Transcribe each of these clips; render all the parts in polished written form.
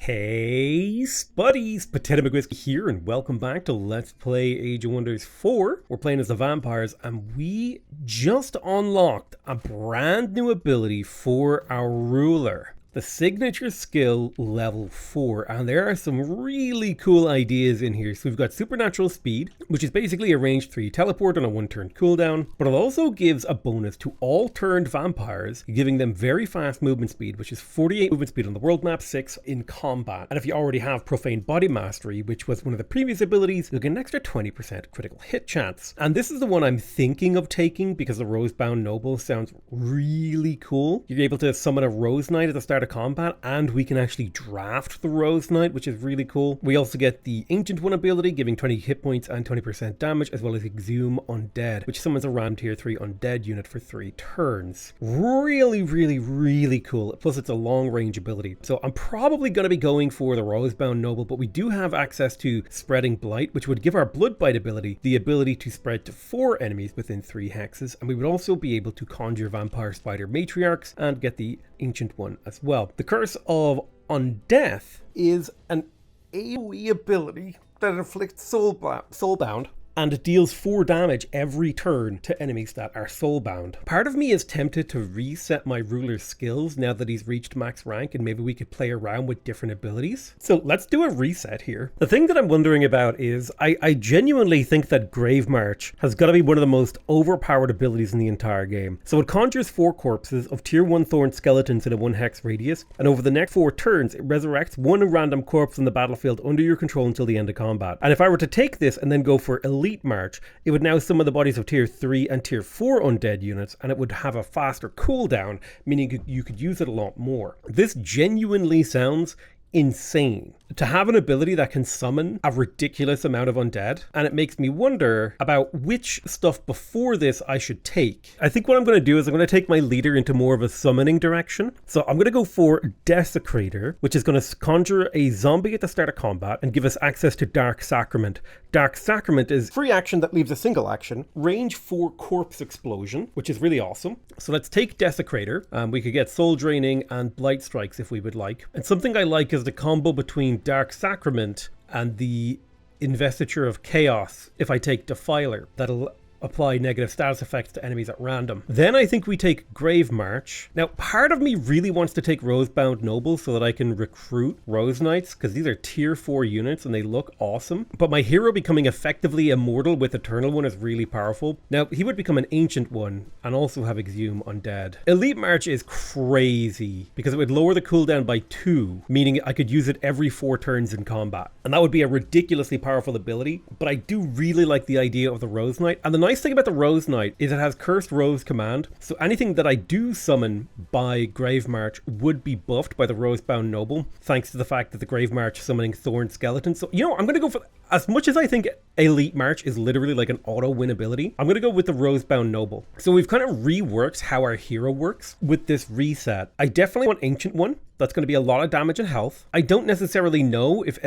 Hey Spuddies, Potato McWhiskey here, and welcome back to Let's Play Age of Wonders 4. We're playing as the vampires, and we just unlocked a brand new ability for our ruler. The signature skill level 4, and there are some really cool ideas in here. So we've got supernatural speed, which is basically a range 3 teleport on a 1-turn cooldown, but it also gives a bonus to all turned vampires, giving them very fast movement speed, which is 48 movement speed on the world map, 6 in combat. And if you already have profane body mastery, which was one of the previous abilities, you'll get an extra 20% critical hit chance. And this is the one I'm thinking of taking because the Rosebound Noble sounds really cool. You're able to summon a Rose Knight at the start of combat, and we can actually draft the Rose Knight, which is really cool. We also get the Ancient One ability, giving 20 hit points and 20% damage, as well as Exhume Undead, which summons a random tier 3 undead unit for 3 turns. Really cool. Plus it's a long range ability. So I'm probably going to be going for the Rosebound Noble, but we do have access to Spreading Blight, which would give our Blood Bite ability the ability to spread to 4 enemies within 3 hexes, and we would also be able to conjure Vampire Spider Matriarchs and get the Ancient One as well. The Curse of Undeath is an AoE ability that inflicts soulbound, and it deals 4 damage every turn to enemies that are soulbound. Part of me is tempted to reset my ruler's skills now that he's reached max rank, and maybe we could play around with different abilities. So let's do a reset here. The thing that I'm wondering about is I genuinely think that Grave March has got to be one of the most overpowered abilities in the entire game. So it conjures 4 corpses of tier 1 thorn skeletons in a 1 hex radius, and over the next 4 turns it resurrects 1 random corpse on the battlefield under your control until the end of combat. And if I were to take this and then go for Elite March, it would now summon the bodies of tier 3 and tier 4 undead units, and it would have a faster cooldown, meaning you could use it a lot more. This genuinely sounds insane. To have an ability that can summon a ridiculous amount of undead, and it makes me wonder about which stuff before this I should take. I think what I'm going to do is I'm going to take my leader into more of a summoning direction. So I'm going to go for Desecrator, which is going to conjure a zombie at the start of combat and give us access to Dark Sacrament. Dark Sacrament is free action that leaves a single action, range 4 corpse explosion, which is really awesome. So let's take Desecrator. We could get Soul Draining and Blight Strikes if we would like. And something I like is the combo between Dark Sacrament and the Investiture of Chaos if I take Defiler. That'll apply negative status effects to enemies at random. Then I think we take Grave March. Now, part of me really wants to take Rosebound Noble so that I can recruit Rose Knights, because these are tier 4 units and they look awesome. But my hero becoming effectively immortal with Eternal One is really powerful. Now, he would become an Ancient One and also have Exhume Undead. Elite March is crazy because it would lower the cooldown by 2, meaning I could use it every 4 turns in combat. And that would be a ridiculously powerful ability, but I do really like the idea of the Rose Knight. And the nice thing about the Rose Knight is it has Cursed Rose command, so anything that I do summon by Grave March would be buffed by the Rosebound Noble, thanks to the fact that the Grave March summoning Thorn Skeletons. So, you know, I'm going to go for, as much as I think Elite March is literally like an auto-win ability, I'm going to go with the Rosebound Noble. So we've kind of reworked how our hero works with this reset. I definitely want Ancient One. That's going to be a lot of damage and health. I don't necessarily know if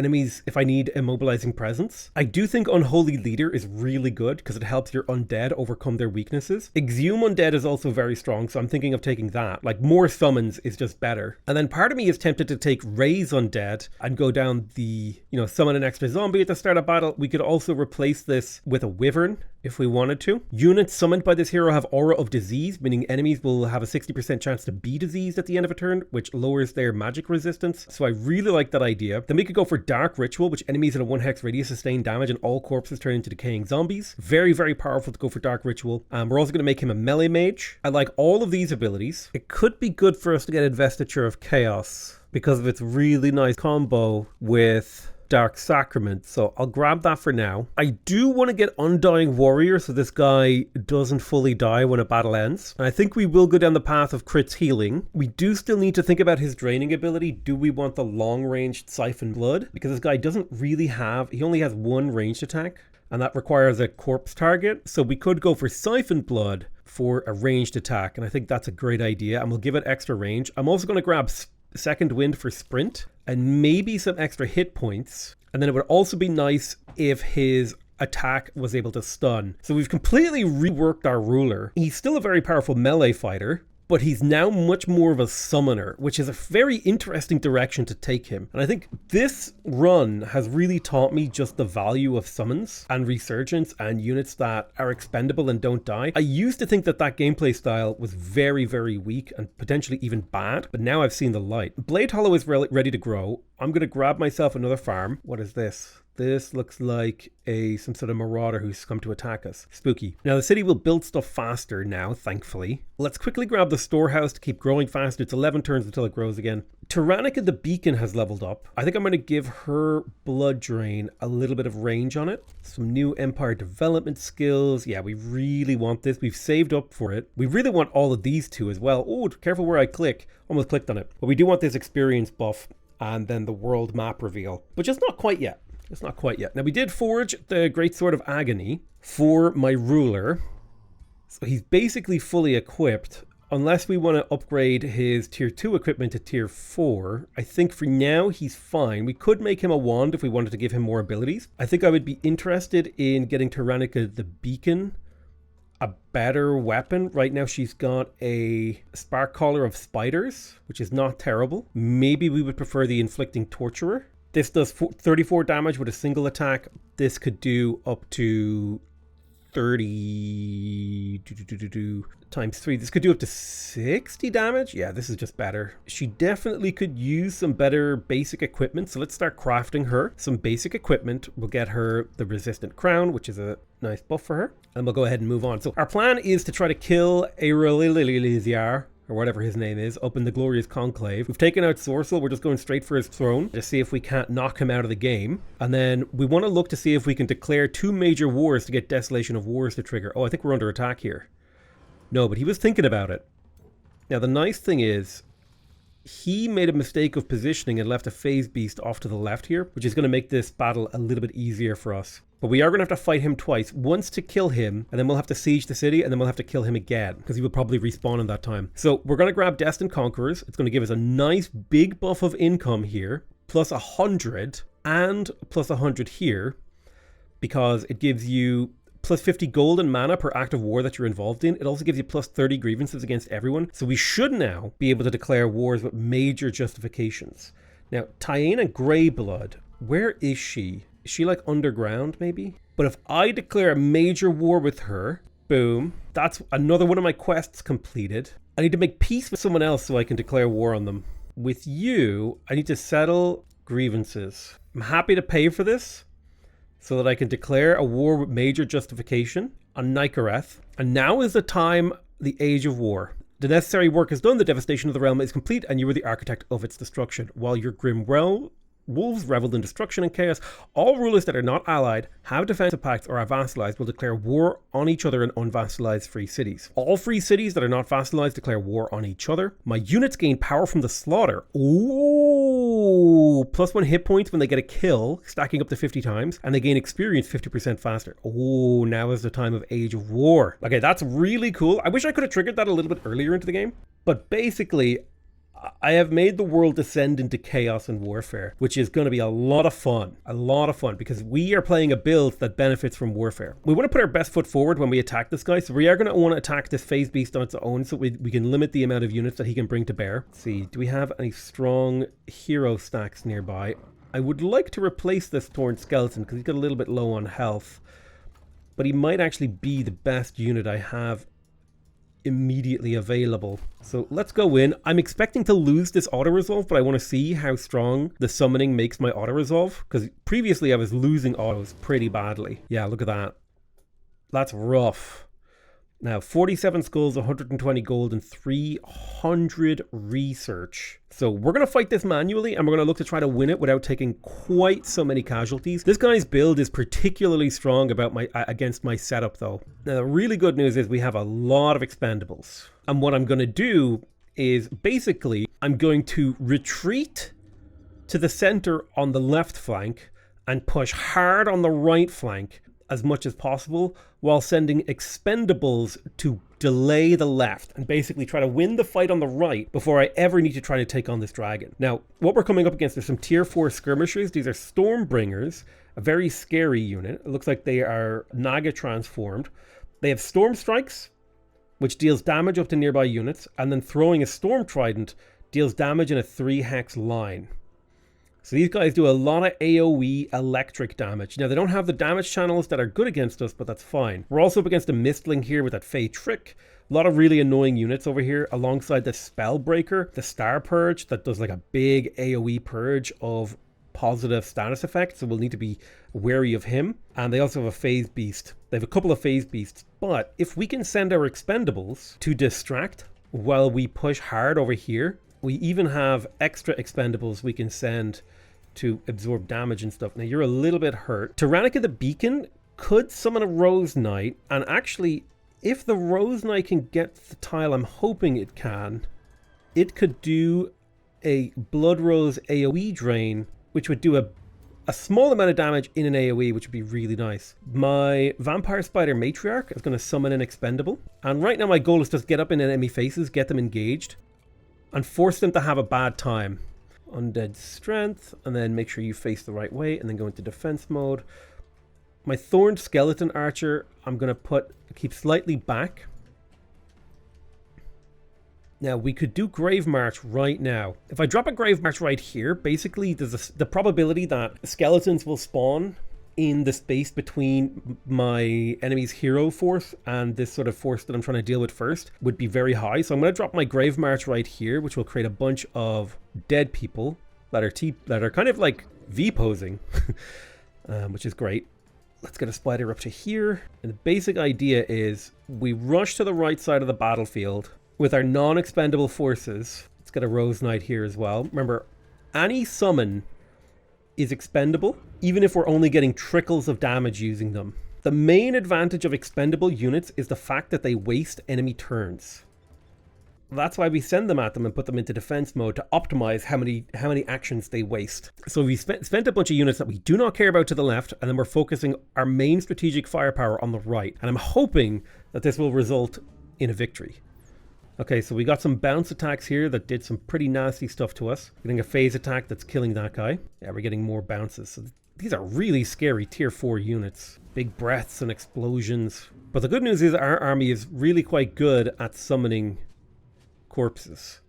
I need Immobilizing Presence. I do think Unholy Leader is really good because it helps your undead overcome their weaknesses. Exhume Undead is also very strong, so I'm thinking of taking that. Like, more summons is just better. And then part of me is tempted to take Raise Undead and go down the, summon an extra zombie at the start of battle. We could also replace this with a Wyvern if we wanted to. Units summoned by this hero have Aura of Disease, meaning enemies will have a 60% chance to be diseased at the end of a turn, which lowers their magic resistance. So I really like that idea. Then we could go for Dark Ritual, which enemies in a 1 hex radius sustain damage and all corpses turn into decaying zombies. Very powerful to go for Dark Ritual. We're also going to make him a melee mage. I like all of these abilities. It could be good for us to get Investiture of Chaos because of its really nice combo with Dark Sacrament, so I'll grab that for now. I do want to get Undying Warrior so this guy doesn't fully die when a battle ends. And I think we will go down the path of crits healing. We do still need to think about his draining ability. Do we want the long-ranged Siphon Blood? Because this guy doesn't really have, he only has 1 ranged attack, and that requires a corpse target. So we could go for Siphon Blood for a ranged attack, and I think that's a great idea, and we'll give it extra range. I'm also going to grab Second Wind for sprint and maybe some extra hit points, and then it would also be nice if his attack was able to stun. So we've completely reworked our ruler. He's still a very powerful melee fighter, but he's now much more of a summoner, which is a very interesting direction to take him. And I think this run has really taught me just the value of summons and resurgence and units that are expendable and don't die. I used to think that that gameplay style was very, very weak and potentially even bad, but now I've seen the light. Blade Hollow is ready to grow. I'm going to grab myself another farm. What is this? This looks like some sort of marauder who's come to attack us. Spooky. Now the city will build stuff faster now, thankfully. Let's quickly grab the storehouse to keep growing faster. It's 11 turns until it grows again. Tyrannica the Beacon has leveled up. I think I'm going to give her Blood Drain a little bit of range on it. Some new Empire development skills. Yeah, we really want this. We've saved up for it. We really want all of these two as well. Oh, careful where I click. Almost clicked on it. But we do want this experience buff and then the world map reveal. But just not quite yet. It's not quite yet. Now, we did forge the Great Sword of Agony for my ruler. So he's basically fully equipped, unless we want to upgrade his tier 2 equipment to tier 4. I think for now, he's fine. We could make him a wand if we wanted to give him more abilities. I think I would be interested in getting Tyrannica the Beacon a better weapon. Right now, she's got a Spark Caller of Spiders, which is not terrible. Maybe we would prefer the Inflicting Torturer. This does 34 damage with a single attack. This could do up to 30 times 3. This could do up to 60 damage. Yeah, this is just better. She definitely could use some better basic equipment. So let's start crafting her some basic equipment. We'll get her the Resistant Crown, which is a nice buff for her. And we'll go ahead and move on. So our plan is to try to kill Aureliziar, or whatever his name is, up in the Glorious Conclave. We've taken out Sorcel. We're just going straight for his throne to see if we can't knock him out of the game. And then we want to look to see if we can declare 2 major wars to get Desolation of Wars to trigger. Oh, I think we're under attack here. No, but he was thinking about it. Now, the nice thing is, he made a mistake of positioning and left a Phase Beast off to the left here, which is going to make this battle a little bit easier for us. But we are going to have to fight him twice. Once to kill him, and then we'll have to siege the city, and then we'll have to kill him again, because he will probably respawn in that time. So we're going to grab Destined Conquerors. It's going to give us a nice big buff of income here, plus 100, and plus 100 here, because it gives you plus 50 gold and mana per act of war that you're involved in. It also gives you plus 30 grievances against everyone. So we should now be able to declare wars with major justifications. Now, Tiana Greyblood, where is she? Is she like underground maybe? But if I declare a major war with her, boom, that's another one of my quests completed. I need to make peace with someone else so I can declare war on them. With you, I need to settle grievances. I'm happy to pay for this so that I can declare a war with major justification on Nicoreth. And now is the time, the age of war. The necessary work is done, the devastation of the realm is complete, and you are the architect of its destruction. While your grim wolves reveled in destruction and chaos, all rulers that are not allied, have defensive pacts, or are vassalized will declare war on each other in unvassalized free cities. All free cities that are not vassalized declare war on each other. My units gain power from the slaughter. Ooh, plus 1 hit points when they get a kill, stacking up to 50 times, and they gain experience 50% faster. Oh, now is the time of Age of War. Okay, that's really cool. I wish I could have triggered that a little bit earlier into the game, but basically, I have made the world descend into chaos and warfare, which is going to be a lot of fun, because we are playing a build that benefits from warfare. We want to put our best foot forward when we attack this guy, so we are going to want to attack this Phase Beast on its own so we can limit the amount of units that he can bring to bear. Let's see, do we have any strong hero stacks nearby? I would like to replace this Torn Skeleton because he's got a little bit low on health, but he might actually be the best unit I have immediately available. So let's go in. I'm expecting to lose this auto-resolve, but I want to see how strong the summoning makes my auto-resolve, because previously I was losing autos pretty badly. Yeah, look at that. That's rough. Now, 47 skulls, 120 gold, and 300 research. So we're going to fight this manually, and we're going to look to try to win it without taking quite so many casualties. This guy's build is particularly strong against my setup, though. Now, the really good news is we have a lot of expendables. And what I'm going to do is, basically, I'm going to retreat to the center on the left flank and push hard on the right flank as much as possible, while sending expendables to delay the left and basically try to win the fight on the right before I ever need to try to take on this dragon. Now, what we're coming up against are some tier 4 skirmishers. These are Stormbringers, a very scary unit. It looks like they are Naga transformed. They have Storm Strikes, which deals damage up to nearby units, and then throwing a Storm Trident deals damage in a 3-hex line. So these guys do a lot of AoE electric damage. Now, they don't have the damage channels that are good against us, but that's fine. We're also up against a Mistling here with that Fey Trick. A lot of really annoying units over here, alongside the Spellbreaker, the Star Purge, that does like a big AoE purge of positive status effects, so we'll need to be wary of him. And they also have a Phase Beast. They have a couple of Phase Beasts, but if we can send our expendables to distract while we push hard over here, we even have extra expendables we can send to absorb damage and stuff. Now, you're a little bit hurt. Tyrannica the Beacon could summon a Rose Knight, and actually, if the Rose Knight can get the tile, I'm hoping it can, it could do a Blood Rose AoE drain, which would do a small amount of damage in an AoE, which would be really nice. My Vampire Spider Matriarch is going to summon an expendable, and right now my goal is just get up in enemy faces, get them engaged, and force them to have a bad time. Undead Strength, and then make sure you face the right way, and then go into defense mode. My Thorned Skeleton Archer, I'm going to keep slightly back. Now, we could do Grave March right now. If I drop a Grave March right here, basically there's the probability that skeletons will spawn in the space between my enemy's hero force and this sort of force that I'm trying to deal with first would be very high. So I'm going to drop my Grave March right here, which will create a bunch of dead people that are kind of like V-posing, which is great. Let's get a spider up to here. And the basic idea is we rush to the right side of the battlefield with our non-expendable forces. Let's get a Rose Knight here as well. Remember, any summon is expendable, even if we're only getting trickles of damage using them. The main advantage of expendable units is the fact that they waste enemy turns. That's why we send them at them and put them into defense mode, to optimize how many actions they waste. So we spent a bunch of units that we do not care about to the left, and then we're focusing our main strategic firepower on the right. And I'm hoping that this will result in a victory. Okay, so we got some bounce attacks here that did some pretty nasty stuff to us. Getting a phase attack that's killing that guy. Yeah, we're getting more bounces. So these are really scary tier 4 units. Big breaths and explosions. But the good news is our army is really quite good at summoning corpses.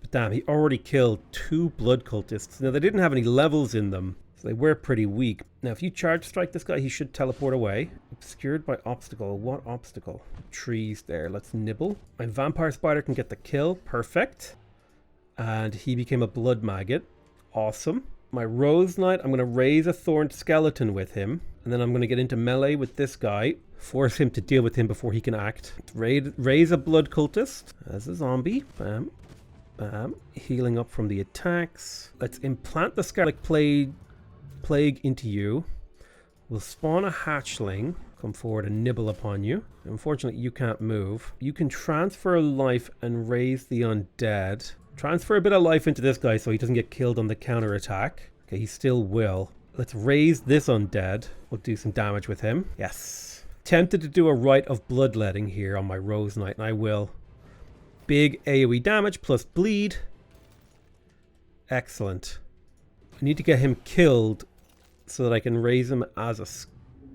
But damn, he already killed 2 blood cultists. Now, they didn't have any levels in them, so they were pretty weak. Now, if you charge strike this guy, he should teleport away. Obscured by obstacle. What obstacle? Trees there. Let's nibble. My Vampire Spider can get the kill. Perfect. And he became a blood maggot. Awesome. My Rose Knight, I'm going to raise a Thorned Skeleton with him. And then I'm going to get into melee with this guy. Force him to deal with him before he can act. Raise a blood cultist as a zombie. Bam. Bam. Healing up from the attacks. Let's implant the Scarlet Plague into you. We'll spawn a hatchling. Come forward and nibble upon you. Unfortunately, you can't move. You can transfer life and raise the undead. Transfer a bit of life into this guy so he doesn't get killed on the counterattack. Okay, he still will. Let's raise this undead. We'll do some damage with him. Yes. Tempted to do a Rite of Bloodletting here on my Rose Knight, and I will. Big AoE damage plus bleed. Excellent. I need to get him killed so that I can raise him as a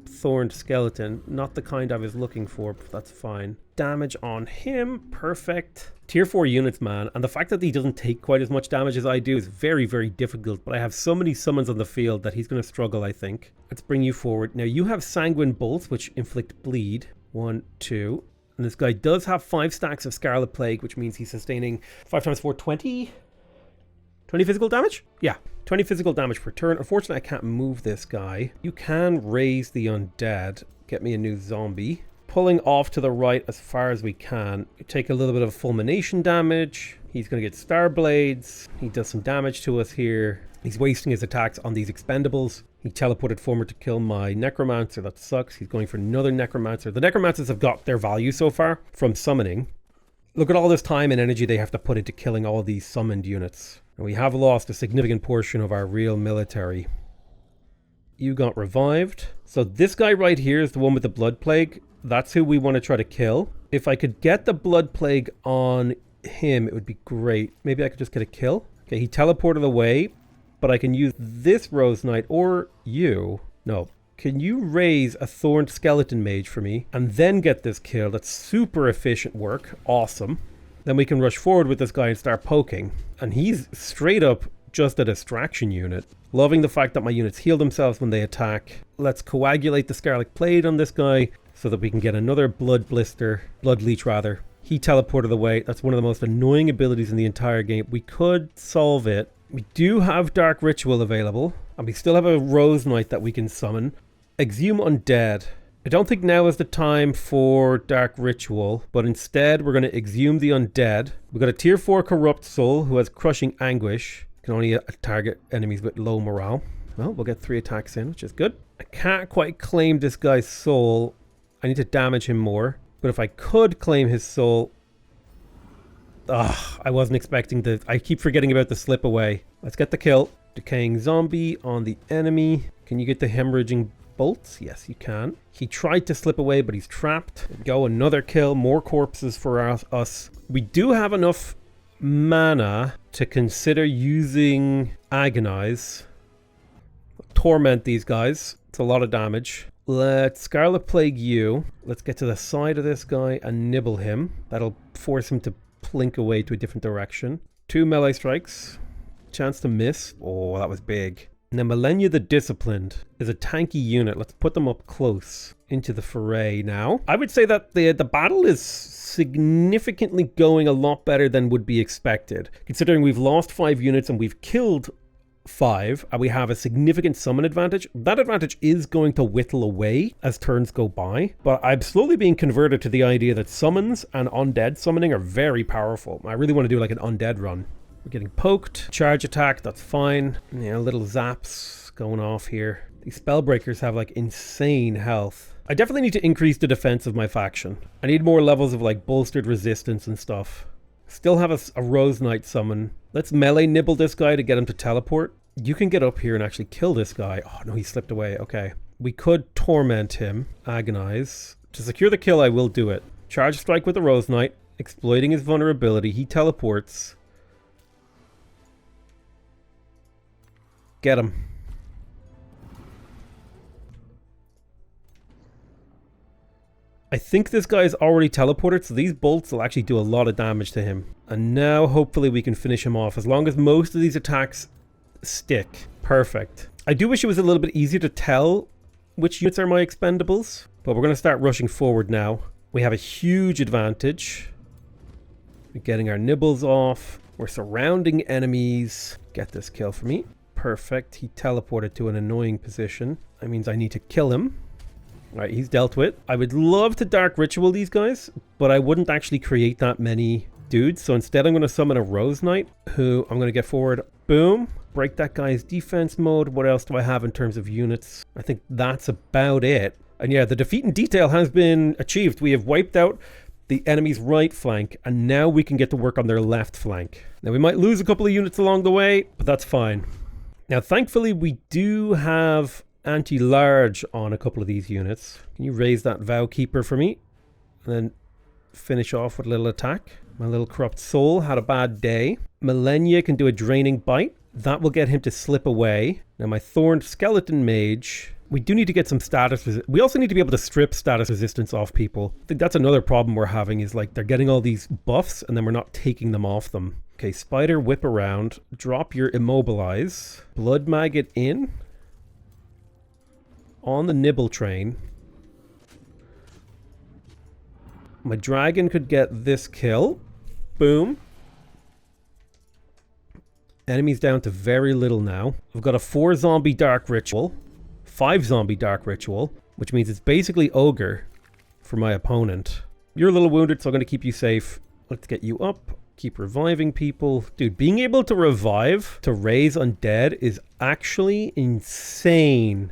Thorned Skeleton. Not the kind I was looking for, but that's fine. Damage on him. Perfect. Tier 4 units, man. And the fact that he doesn't take quite as much damage as I do is very, very difficult. But I have so many summons on the field that he's going to struggle, I think. Let's bring you forward. Now, you have Sanguine Bolts, which inflict bleed. 1, 2. And this guy does have 5 stacks of Scarlet Plague, which means he's sustaining 5 times 4, 20? 20 physical damage? Yeah, 20 physical damage per turn. Unfortunately, I can't move this guy. You can raise the undead. Get me a new zombie. Pulling off to the right as far as we can. Take a little bit of fulmination damage. He's going to get Star Blades. He does some damage to us here. He's wasting his attacks on these expendables. He teleported forward to kill my Necromancer. That sucks. He's going for another Necromancer. The Necromancers have got their value so far from summoning. Look at all this time and energy they have to put into killing all these summoned units. And we have lost a significant portion of our real military. You got revived. So this guy right here is the one with the Blood Plague. That's who we want to try to kill. If I could get the Blood Plague on him, it would be great. Maybe I could just get a kill. Okay, he teleported away, but I can use this Rose Knight or you. No, Can you raise a Thorned Skeleton Mage for me and then get this kill? That's super efficient work. Awesome. Then we can rush forward with this guy and start poking. And he's straight up just a distraction unit. Loving the fact that my units heal themselves when they attack. Let's coagulate the Scarlet Blade on this guy so that we can get another Blood Leech rather. He teleported away. That's one of the most annoying abilities in the entire game. We could solve it. We do have Dark Ritual available. And we still have a Rose Knight that we can summon. Exhume Undead. I don't think now is the time for Dark Ritual, but instead we're going to exhume the Undead. We've got a tier 4 Corrupt Soul who has Crushing Anguish. Can only target enemies with low morale. Well, we'll get 3 attacks in, which is good. I can't quite claim this guy's soul. I need to damage him more. But if I could claim his soul... I wasn't expecting the... I keep forgetting about the slip away. Let's get the kill. Decaying Zombie on the enemy. Can you get the Hemorrhaging Bolts? Yes, you can. He tried to slip away, but he's trapped. There we go, another kill. More corpses for us. We do have enough mana to consider using Agonize. Torment these guys. It's a lot of damage. Let's Scarlet Plague you. Let's get to the side of this guy and nibble him. That'll force him to plink away to a different direction. 2 melee strikes. Chance to miss. Oh, that was big. Now, Malenia the Disciplined is a tanky unit. Let's put them up close into the foray now. I would say that the battle is significantly going a lot better than would be expected. Considering we've lost 5 units and we've killed 5, and we have a significant summon advantage. That advantage is going to whittle away as turns go by, but I'm slowly being converted to the idea that summons and undead summoning are very powerful. I really want to do like an undead run. We're getting poked. Charge attack, that's fine. Yeah, little zaps going off here. These spellbreakers have like insane health. I definitely need to increase the defense of my faction. I need more levels of like bolstered resistance and stuff. Still have a Rose Knight summon. Let's melee nibble this guy to get him to teleport. You can get up here and actually kill this guy. Oh no, he slipped away. Okay. We could torment him. Agonize. To secure the kill, I will do it. Charge strike with the Rose Knight. Exploiting his vulnerability. He teleports. Get him. I think this guy's already teleported, so these bolts will actually do a lot of damage to him. And now hopefully we can finish him off as long as most of these attacks stick. Perfect. I do wish it was a little bit easier to tell which units are my expendables, but we're going to start rushing forward now. We have a huge advantage. We're getting our nibbles off. We're surrounding enemies. Get this kill for me. Perfect. He teleported to an annoying position. That means I need to kill him. Alright, he's dealt with. I would love to Dark Ritual these guys, but I wouldn't actually create that many dudes. So instead I'm going to summon a Rose Knight, who I'm going to get forward. Boom. Break that guy's defense mode. What else do I have in terms of units? I think that's about it. And yeah, the defeat in detail has been achieved. We have wiped out the enemy's right flank, and now we can get to work on their left flank. Now we might lose a couple of units along the way, but that's fine. Now thankfully we do have anti-large on a couple of these units. Can you raise that Vow Keeper for me? And then finish off with a little attack. My little Corrupt Soul had a bad day. Malenia can do a Draining Bite. That will get him to slip away. Now my Thorned Skeleton Mage, we do need to get some status we also need to be able to strip status resistance off people. I think that's another problem we're having, is like they're getting all these buffs and then we're not taking them off them. Okay, Spider Whip around. Drop your Immobilize. Blood Maggot in. On the nibble train. My dragon could get this kill. Boom. Enemies down to very little now. I've got a 4 zombie Dark Ritual. 5 zombie Dark Ritual. Which means it's basically Ogre for my opponent. You're a little wounded, so I'm going to keep you safe. Let's get you up. Keep reviving people. Dude, being able to revive, to raise undead is actually insane.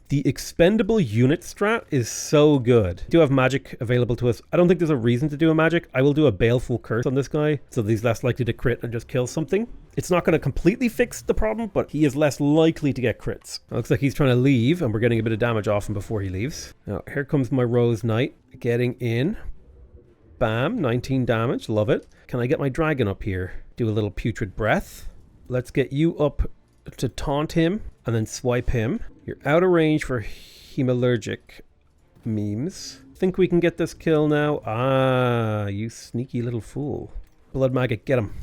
The expendable unit strat is so good. We do have magic available to us. I don't think there's a reason to do a magic. I will do a Baleful Curse on this guy, so that he's less likely to crit and just kill something. It's not going to completely fix the problem, but he is less likely to get crits. It looks like he's trying to leave, and we're getting a bit of damage off him before he leaves. Now, here comes my Rose Knight getting in. Bam, 19 damage. Love it. Can I get my dragon up here? Do a little Putrid Breath. Let's get you up to taunt him and then swipe him. You're out of range for hemalurgic memes. Think we can get this kill now? Ah, you sneaky little fool. Blood maggot, get him.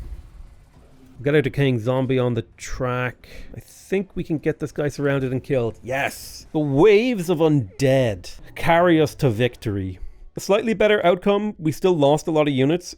Got a decaying zombie on the track. I think we can get this guy surrounded and killed. Yes! The waves of undead carry us to victory. A slightly better outcome. We still lost a lot of units,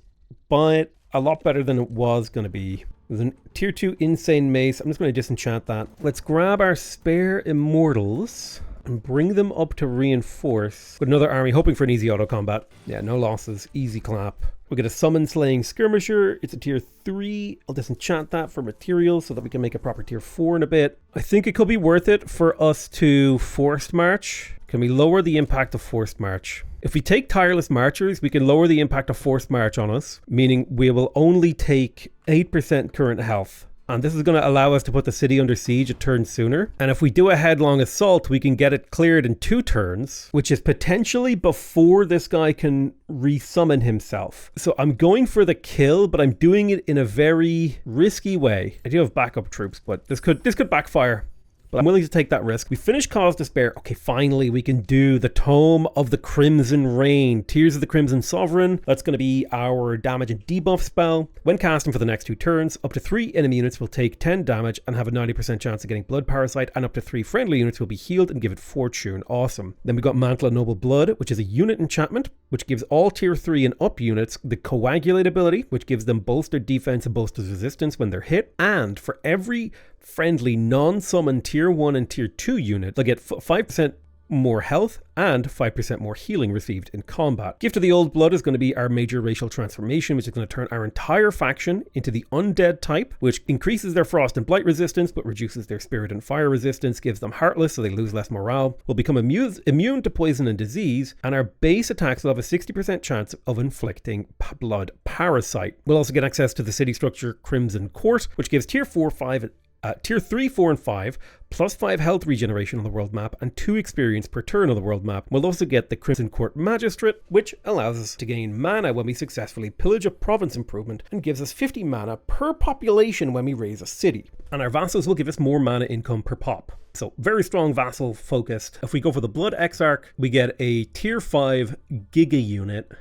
but a lot better than it was going to be. There's a tier 2 insane mace. I'm just going to disenchant that. Let's grab our spare immortals and bring them up to reinforce with another army, hoping for an easy auto combat. Yeah, no losses. Easy clap. We get a summon slaying skirmisher. It's a tier 3. I'll disenchant that for materials so that we can make a proper tier 4 in a bit. I think it could be worth it for us to forced march. Can we lower the impact of forced march? If we take tireless marchers, we can lower the impact of forced march on us, meaning we will only take 8% current health. And this is going to allow us to put the city under siege a turn sooner. And if we do a headlong assault, we can get it cleared in 2 turns, which is potentially before this guy can resummon himself. So I'm going for the kill, but I'm doing it in a very risky way. I do have backup troops, but this could backfire. But I'm willing to take that risk. We finished Cause Despair. Okay, finally, we can do the Tome of the Crimson Rain. Tears of the Crimson Sovereign. That's going to be our damage and debuff spell. When casting for the next 2 turns, up to 3 enemy units will take 10 damage and have a 90% chance of getting Blood Parasite, and up to 3 friendly units will be healed and given Fortune. Awesome. Then we got Mantle of Noble Blood, which is a unit enchantment, which gives all tier 3 and up units the Coagulate ability, which gives them bolstered defense and bolstered resistance when they're hit. And for every friendly non-summon tier 1 and tier 2 unit, they'll get 5% more health and 5% more healing received in combat. Gift of the Old Blood is going to be our major racial transformation, which is going to turn our entire faction into the undead type, which increases their frost and blight resistance but reduces their spirit and fire resistance, gives them heartless so they lose less morale, will become immune to poison and disease, and our base attacks will have a 60% chance of inflicting blood parasite. We'll also get access to the city structure Crimson Court, which gives tier 3, 4, and 5, plus 5 health regeneration on the world map, and 2 experience per turn on the world map. We'll also get the Crimson Court Magistrate, which allows us to gain mana when we successfully pillage a province improvement, and gives us 50 mana per population when we raise a city. And our vassals will give us more mana income per pop. So very strong vassal focused. If we go for the Blood Exarch, we get a tier 5 Giga unit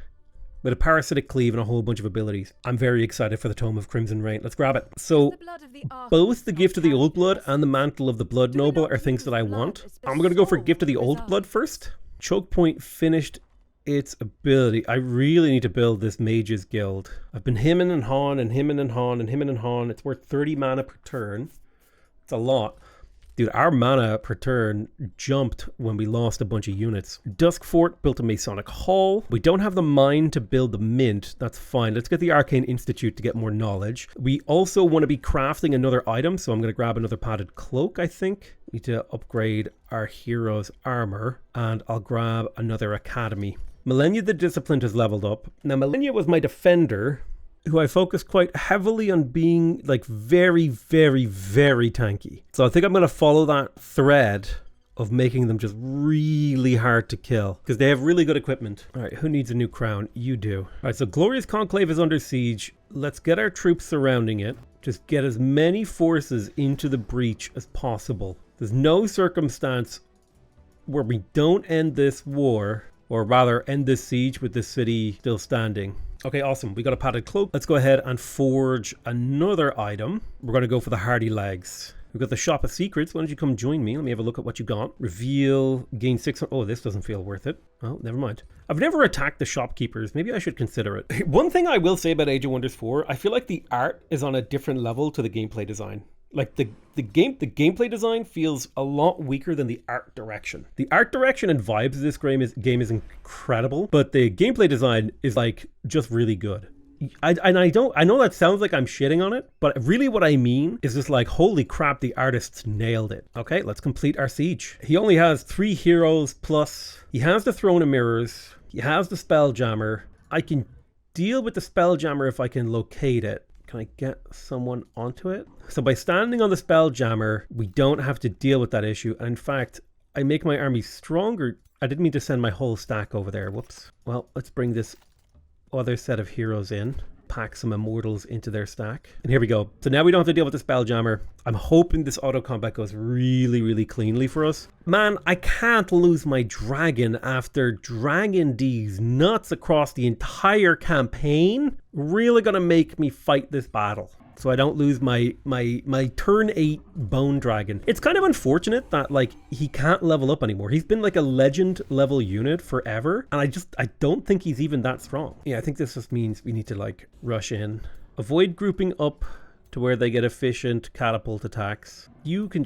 with a parasitic cleave and a whole bunch of abilities. I'm very excited for the Tome of Crimson Rain. Let's grab it. So both the Gift of the Old Blood and the Mantle of the Blood Noble are things that I want. I'm going to go for Gift of the Old Blood first. Choke Point finished its ability. I really need to build this Mage's Guild. I've been hemming and hawing and hemming and hawing and hemming and hawing. It's worth 30 mana per turn. It's a lot. Dude, our mana per turn jumped when we lost a bunch of units. Dusk Fort built a Masonic Hall. We don't have the mine to build the mint. That's fine. Let's get the Arcane Institute to get more knowledge. We also want to be crafting another item, so I'm going to grab another padded cloak, I think. Need to upgrade our hero's armor, and I'll grab another academy. Millennia the Disciplined has leveled up. Now, Millennia was my defender, who I focused quite heavily on being like very, very, very tanky. So I think I'm going to follow that thread of making them just really hard to kill because they have really good equipment. All right, who needs a new crown? You do. All right, so Glorious Conclave is under siege. Let's get our troops surrounding it. Just get as many forces into the breach as possible. There's no circumstance where we don't end this war, or rather end this siege with this city still standing. Okay, awesome. We got a padded cloak. Let's go ahead and forge another item. We're going to go for the hardy legs. We've got the Shop of Secrets. Why don't you come join me? Let me have a look at what you got. Reveal, gain 600. Oh, this doesn't feel worth it. Oh, never mind. I've never attacked the shopkeepers. Maybe I should consider it. One thing I will say about Age of Wonders 4, I feel like the art is on a different level to the gameplay design. Like the gameplay design feels a lot weaker than the art direction. The art direction and vibes of this game is incredible, but the gameplay design is like just really good. I know that sounds like I'm shitting on it, but really what I mean is just like, holy crap, the artists nailed it. Okay, let's complete our siege. He only has 3 heroes plus he has the Throne of Mirrors, he has the Spelljammer. I can deal with the Spelljammer if I can locate it. Can I get someone onto it? So by standing on the Spelljammer, we don't have to deal with that issue. And in fact, I make my army stronger. I didn't mean to send my whole stack over there. Whoops. Well, let's bring this other set of heroes in. pack some immortals into their stack. And here we go. So now we don't have to deal with the Spelljammer. I'm hoping this auto combat goes really, really cleanly for us. Man, I can't lose my dragon after dragging these nuts across the entire campaign. Really gonna make me fight this battle, so I don't lose my turn 8 bone dragon. It's kind of unfortunate that like he can't level up anymore. He's been like a legend level unit forever, and I don't think he's even that strong. Yeah, I think this just means we need to like rush in. Avoid grouping up to where they get efficient catapult attacks. You can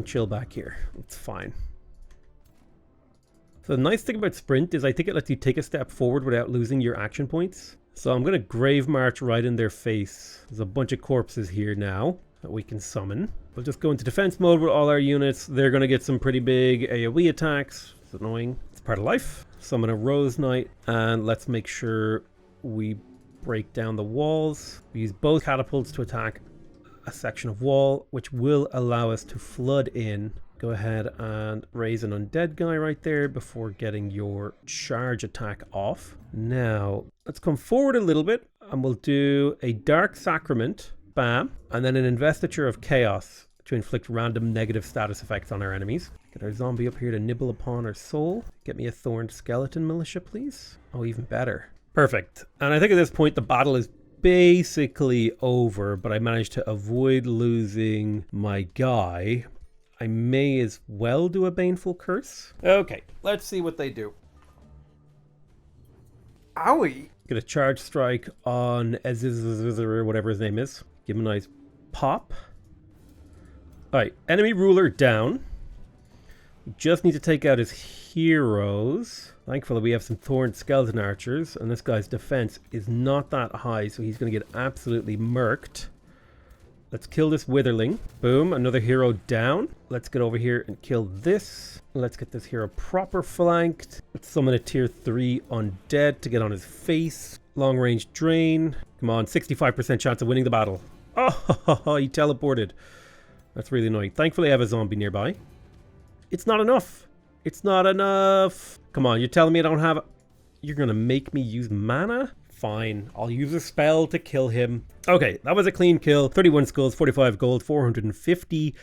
chill back here. It's fine. So the nice thing about sprint is I think it lets you take a step forward without losing your action points. So I'm going to grave march right in their face. There's a bunch of corpses here now that we can summon. We'll just go into defense mode with all our units. They're going to get some pretty big AoE attacks. It's annoying. It's part of life. Summon a Rose Knight, and let's make sure we break down the walls. We use both catapults to attack a section of wall, which will allow us to flood in. Go ahead and raise an undead guy right there before getting your charge attack off. Now, let's come forward a little bit and we'll do a Dark Sacrament, bam, and then an Investiture of Chaos to inflict random negative status effects on our enemies. Get our zombie up here to nibble upon our soul. Get me a Thorned Skeleton Militia, please. Oh, even better. Perfect. And I think at this point the battle is basically over, but I managed to avoid losing my guy. I may as well do a Baneful Curse. Okay, let's see what they do. Owie! Get a Charge Strike on Eziz or whatever his name is. Give him a nice pop. Alright, enemy ruler down. We just need to take out his heroes. Thankfully we have some Thorned Skeleton Archers, and this guy's defense is not that high, so he's going to get absolutely murked. Let's kill this Witherling. Boom, another hero down. Let's get over here and kill this. Let's get this hero proper flanked. Let's summon a tier 3 undead to get on his face. Long range drain. Come on, 65% chance of winning the battle. Oh, he teleported. That's really annoying. Thankfully I have a zombie nearby. It's not enough. It's not enough. Come on, you're telling me I don't have... You're gonna make me use mana? Fine, I'll use a spell to kill him. Okay, that was a clean kill. 31 skulls, 45 gold, 450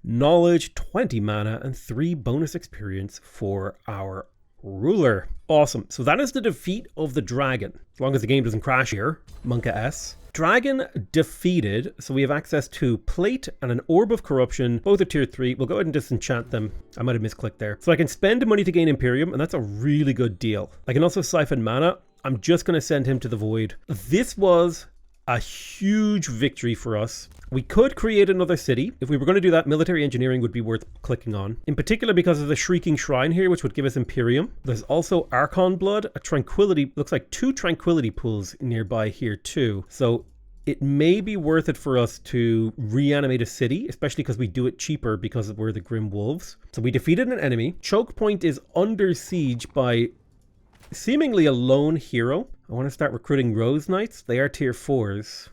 knowledge, 20 mana, and 3 bonus experience for our ruler. Awesome. So that is the defeat of the dragon. As long as the game doesn't crash here. Monka S. Dragon defeated. So we have access to plate and an orb of corruption. Both are tier 3. We'll go ahead and disenchant them. I might have misclicked there. So I can spend money to gain Imperium, and that's a really good deal. I can also siphon mana. I'm just going to send him to the void. This was a huge victory for us. We could create another city. If we were going to do that, military engineering would be worth clicking on. In particular because of the Shrieking Shrine here, which would give us Imperium. There's also Archon Blood, a Tranquility, looks like 2 Tranquility pools nearby here too. So it may be worth it for us to reanimate a city, especially because we do it cheaper because we're the Grim Wolves. So we defeated an enemy. Choke Point is under siege by seemingly a lone hero. I want to start recruiting Rose Knights. They are tier 4s.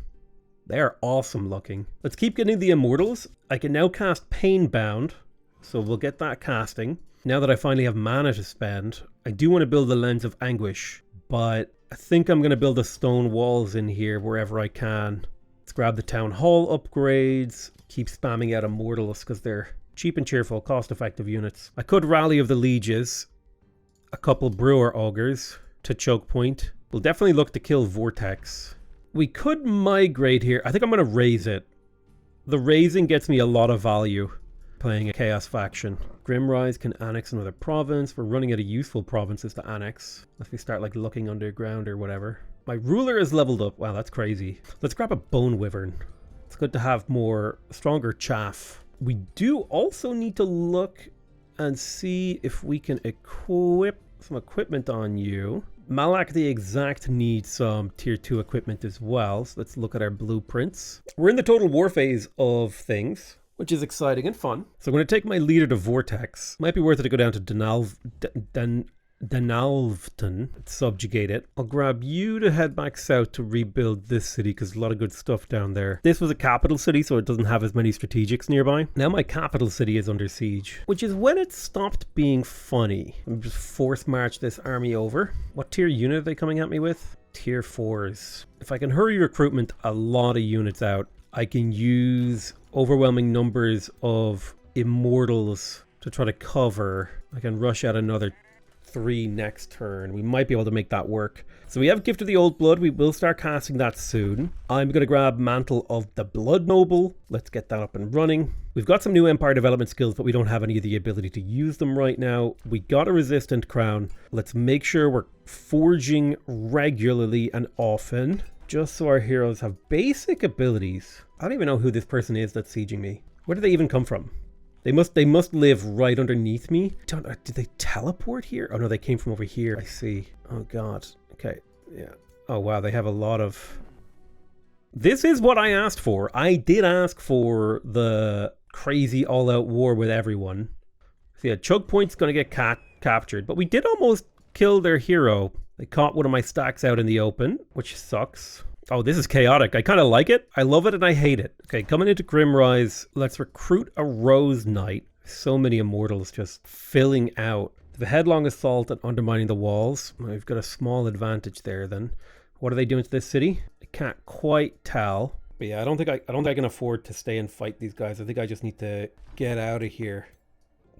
They are awesome looking. Let's keep getting the immortals. I can now cast Painbound, so we'll get that casting. Now that I finally have mana to spend, I do want to build the Lens of Anguish, but I think I'm going to build the stone walls in here wherever I can. Let's grab the Town Hall upgrades. Keep spamming out immortals because they're cheap and cheerful, cost-effective units. I could Rally of the Lieges, a couple Brewer Augurs to Choke Point. We'll definitely look to kill Vortex. We could migrate here. I think I'm going to raise it. The raising gets me a lot of value playing a Chaos faction. Grimrise can annex another province. We're running out of useful provinces to annex. Unless we start like looking underground or whatever. My ruler is leveled up. Wow, that's crazy. Let's grab a Bone Wyvern. It's good to have stronger chaff. We do also need to look and see if we can equip some equipment on you. Malak the Exact needs some tier 2 equipment as well, so let's look at our blueprints. We're in the total war phase of things, which is exciting and fun. So I'm going to take my leader to Vortex. Might be worth it to go down to Denalvton, subjugate it. I'll grab you to head back south to rebuild this city because there's a lot of good stuff down there. This was a capital city, so it doesn't have as many strategics nearby. Now my capital city is under siege, which is when it stopped being funny. Let me just force march this army over. What tier unit are they coming at me with? tier 4s. If I can hurry recruitment a lot of units out, I can use overwhelming numbers of immortals to try to cover. I can rush out another 3 next turn. We might be able to make that work. So we have Gift of the Old Blood. We will start casting that soon. I'm going to grab Mantle of the Blood Noble. Let's get that up and running. We've got some new Empire development skills, but we don't have any of the ability to use them right now. We got a Resistant Crown. Let's make sure we're forging regularly and often, just so our heroes have basic abilities. I don't even know who this person is that's sieging me. Where did they even come from? They must live right underneath me. Did they teleport here? Oh no, they came from over here. I see. Oh god. Okay. Yeah. Oh wow, they have a lot of... This is what I asked for. I did ask for the crazy all-out war with everyone. So yeah, Choke Point's gonna get captured, but we did almost kill their hero. They caught one of my stacks out in the open, which sucks. Oh, this is chaotic. I kind of like it. I love it and I hate it. Okay, coming into Grimrise, let's recruit a Rose Knight. So many immortals just filling out. The headlong assault and undermining the walls. We've got a small advantage there then. What are they doing to this city? I can't quite tell. But yeah, I don't think I can afford to stay and fight these guys. I think I just need to get out of here.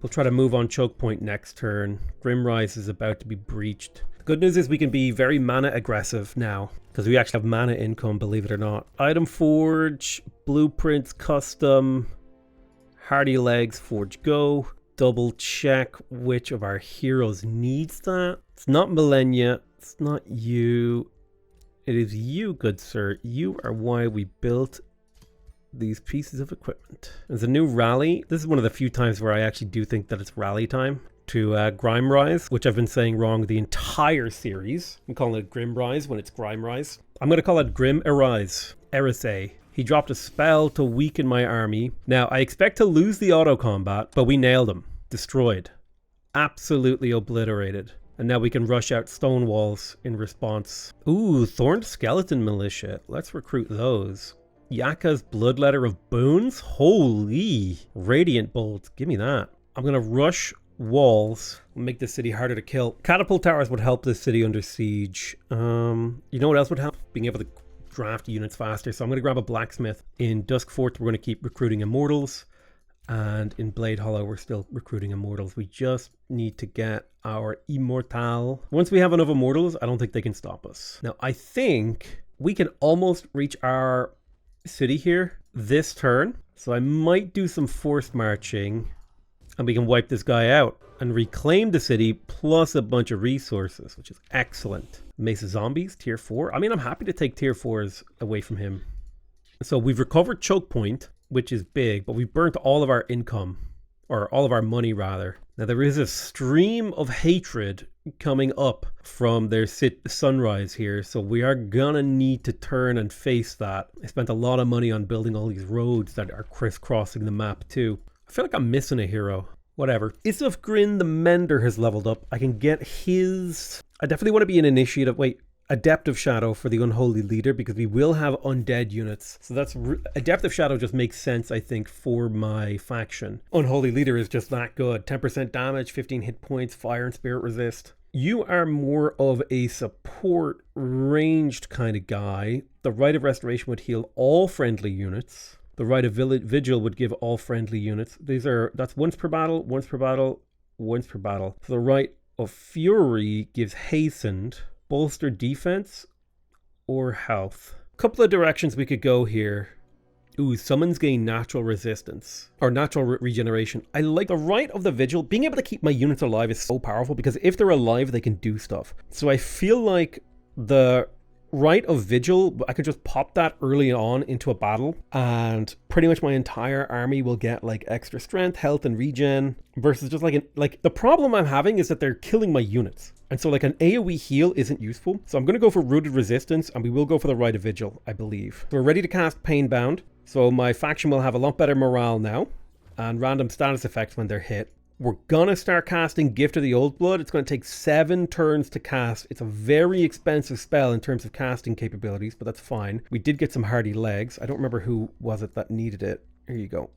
We'll try to move on Choke Point next turn. Grimrise is about to be breached. The good news is we can be very mana aggressive now, because we actually have mana income, believe it or not. Item Forge, Blueprints, Custom, Hardy Legs, Forge Go. Double check which of our heroes needs that. It's not Millennia. It's not you. It is you, good sir. You are why we built these pieces of equipment. There's a new rally. This is one of the few times where I actually do think that it's rally time to Grimerise, which I've been saying wrong the entire series. I'm calling it Grimrise when it's Grimerise. I'm going to call it Grim Arise. Erisay. He dropped a spell to weaken my army. Now, I expect to lose the auto combat, but we nailed him. Destroyed. Absolutely obliterated. And now we can rush out stone walls in response. Ooh, Thorned Skeleton Militia. Let's recruit those. Yaka's Bloodletter of Boons? Holy. Radiant Bolts. Give me that. I'm going to rush walls. Make the city harder to kill. Catapult towers would help this city under siege. You know what else would help? Being able to draft units faster. So I'm going to grab a blacksmith. In Dusk Fort, we're going to keep recruiting immortals. And in Blade Hollow, we're still recruiting immortals. We just need to get our immortal. Once we have enough immortals, I don't think they can stop us. Now, I think we can almost reach our city here this turn. So I might do some forced marching and we can wipe this guy out and reclaim the city plus a bunch of resources, which is excellent. Mesa Zombies, tier 4. I mean, I'm happy to take tier 4s away from him. So we've recovered Choke Point, which is big, but we've burnt all of our income, or all of our money rather. Now there is a stream of hatred coming up from their sunrise here, so we are gonna need to turn and face that. I spent a lot of money on building all these roads that are crisscrossing the map too. I feel like I'm missing a hero. Whatever. Isuf Grin the Mender has leveled up. I can get his... I definitely want to be an initiative. Wait. Adept of Shadow for the Unholy Leader, because we will have undead units. So that's... Adept of Shadow just makes sense, I think, for my faction. Unholy Leader is just that good. 10% damage, 15 hit points, fire and spirit resist. You are more of a support ranged kind of guy. The Rite of Restoration would heal all friendly units. The Rite of Vigil would give all friendly units. That's once per battle, once per battle, once per battle. So the Rite of Fury gives hastened, bolster defense, or health. A couple of directions we could go here. Ooh, summons gain natural resistance, or natural regeneration. I like the Rite of the Vigil. Being able to keep my units alive is so powerful, because if they're alive, they can do stuff. So I feel like the Rite of Vigil, I could just pop that early on into a battle, and pretty much my entire army will get like extra strength, health, and regen, versus just like the problem I'm having is that they're killing my units. And so like an AoE heal isn't useful. So I'm going to go for Rooted Resistance, and we will go for the Rite of Vigil, I believe. So we're ready to cast Painbound. So my faction will have a lot better morale now, and random status effects when they're hit. We're going to start casting Gift of the Old Blood. It's going to take 7 turns to cast. It's a very expensive spell in terms of casting capabilities, but that's fine. We did get some Hardy Legs. I don't remember who was it that needed it. Here you go.